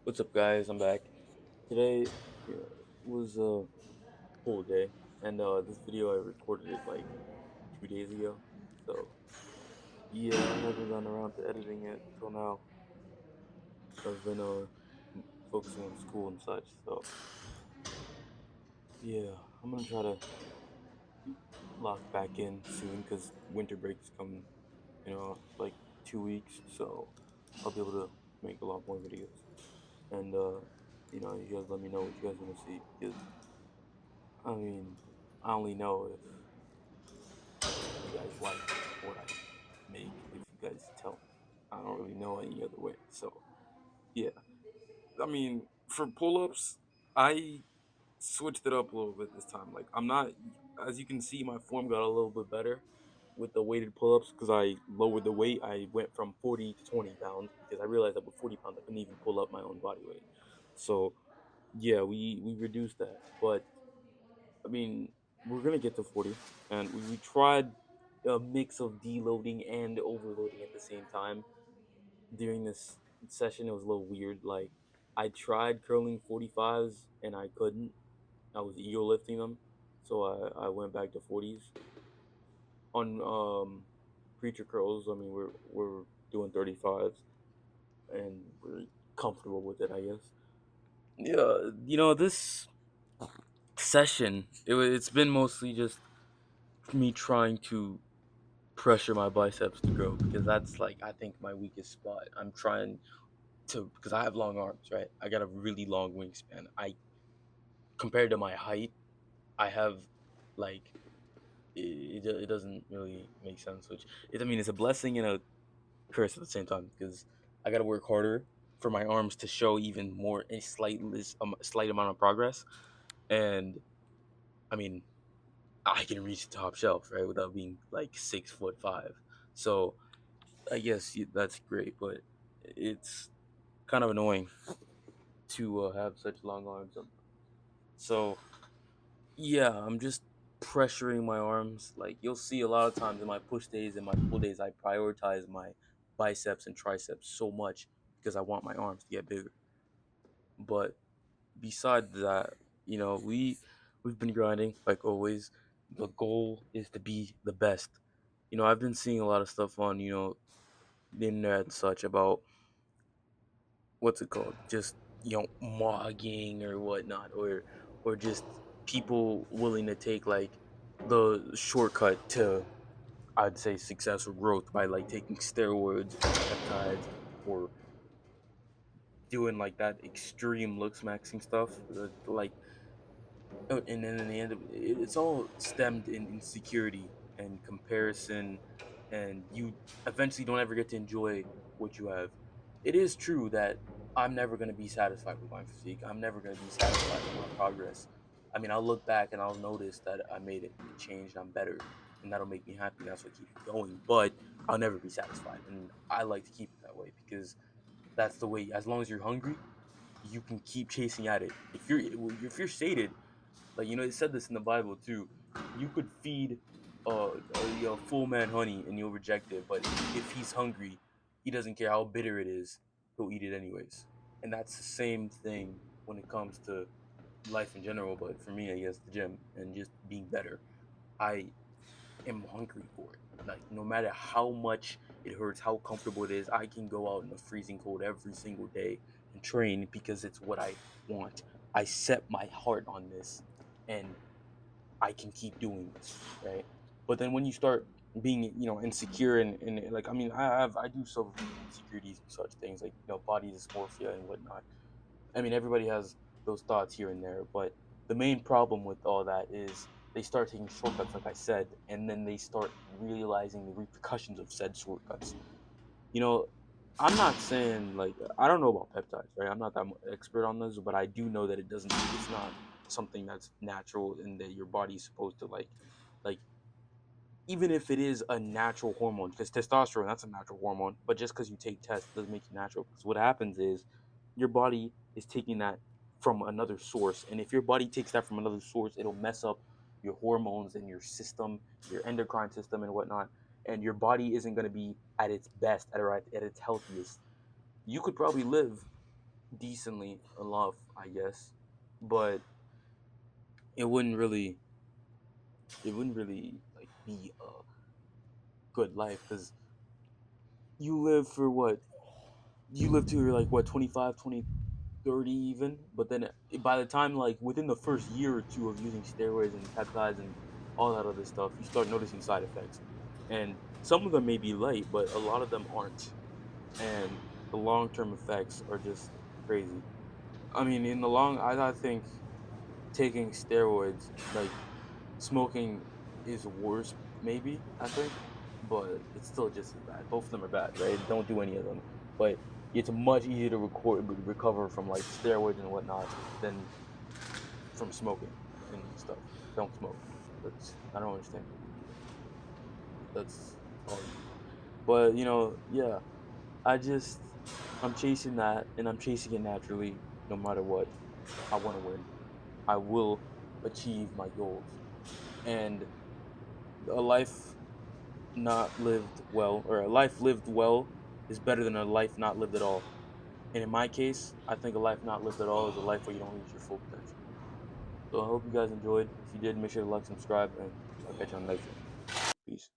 What's up, guys? I'm back. Today was a cool day, and this video I recorded it like 2 days ago. So yeah, I haven't gotten around to editing it till now. I've been focusing on school and such. So yeah, I'm gonna try to lock back in soon because winter break is coming. Like 2 weeks. So I'll be able to make a lot more videos. And you guys let me know what you guys want to see because I mean, I only know if you guys like what I make, if you guys tell me. I don't really know any other way. So, yeah. I mean, for pull ups, I switched it up a little bit this time. Like, I'm not, as you can see, my form got a little bit better with the weighted pull ups because I lowered the weight. I went from 40 to 20 pounds because I realized that with 40 pounds, I couldn't even pull up my own body weight. So, yeah, we reduced that. But I mean, we're gonna get to 40, and we tried a mix of deloading and overloading at the same time during this session. It was a little weird. Like, I tried curling 45s and I couldn't. I was ego lifting them, so I went back to 40s on preacher curls. I mean, we're doing 35s, and we're comfortable with it, I guess. Yeah, this session it's been mostly just me trying to pressure my biceps to grow because that's like I think my weakest spot. I'm trying to because I have long arms, right? I got a really long wingspan. I compared to my height, I have like it doesn't really make sense. Which I mean, it's a blessing and a curse at the same time because I got to work harder for my arms to show even more slight amount of progress. And I mean, I can reach the top shelf right without being like 6'5". So I guess that's great, but it's kind of annoying to have such long arms. So yeah, I'm just pressuring my arms. Like you'll see a lot of times in my push days and my pull days, I prioritize my biceps and triceps so much because I want my arms to get bigger. But besides that, we've been grinding like always. The goal is to be the best. I've been seeing a lot of stuff on the internet and such about what's it called? Just mogging or whatnot, or just people willing to take like the shortcut to I'd say success or growth by like taking steroids or peptides or doing like that extreme looks maxing stuff. And then in the end, it's all stemmed in insecurity and comparison, and you eventually don't ever get to enjoy what you have. It is true that I'm never going to be satisfied with my physique. I'm never going to be satisfied with my progress. I mean, I'll look back and I'll notice that I made it, it changed, I'm better, and that'll make me happy. That's what keeps me going. But I'll never be satisfied, and I like to keep it that way because that's the way. As long as you're hungry, you can keep chasing at it. If you're sated, like it said this in the Bible too. You could feed a full man honey and you'll reject it, but if he's hungry, he doesn't care how bitter it is. He'll eat it anyways. And that's the same thing when it comes to life in general. But for me, I guess the gym and just being better. I am hungry for it. Like no matter how much it hurts, how comfortable it is, I can go out in the freezing cold every single day and train because it's what I want. I set my heart on this, and I can keep doing this, right? But then when you start being, insecure and like, I mean, I do suffer from insecurities and such things like, body dysmorphia and whatnot. I mean, everybody has those thoughts here and there, but the main problem with all that is they start taking shortcuts, like I said, and then they start realizing the repercussions of said shortcuts. You know, I'm not saying like I don't know about peptides, right? I'm not that expert on this, but I do know that it's not something that's natural and that your body's supposed to like even if it is a natural hormone, because testosterone that's a natural hormone, but just because you take test doesn't make you natural. Because what happens is your body is taking that from another source, and if your body takes that from another source, it'll mess up your hormones and your system, your endocrine system, and whatnot. And your body isn't going to be at its best, at its healthiest. You could probably live decently enough, I guess, but it wouldn't really like be a good life because you live for what you live to you're like what 25, 20, 30 even, but then by the time like within the first year or two of using steroids and peptides and all that other stuff, you start noticing side effects, and some of them may be light, but a lot of them aren't, and the long-term effects are just crazy. I mean, in the long, I think taking steroids, like smoking, is worse. Maybe I think, but it's still just as bad. Both of them are bad, right? Don't do any of them. But it's much easier to recover from like steroids and whatnot than from smoking and stuff. Don't smoke. That's I don't understand people who do that. That's hard. But yeah. I just I'm chasing that, and I'm chasing it naturally, no matter what. I want to win. I will achieve my goals. And a life not lived well, or a life lived well, is better than a life not lived at all. And in my case, I think a life not lived at all is a life where you don't reach your full potential. So I hope you guys enjoyed. If you did, make sure to like, subscribe, and I'll catch you on the next one. Peace.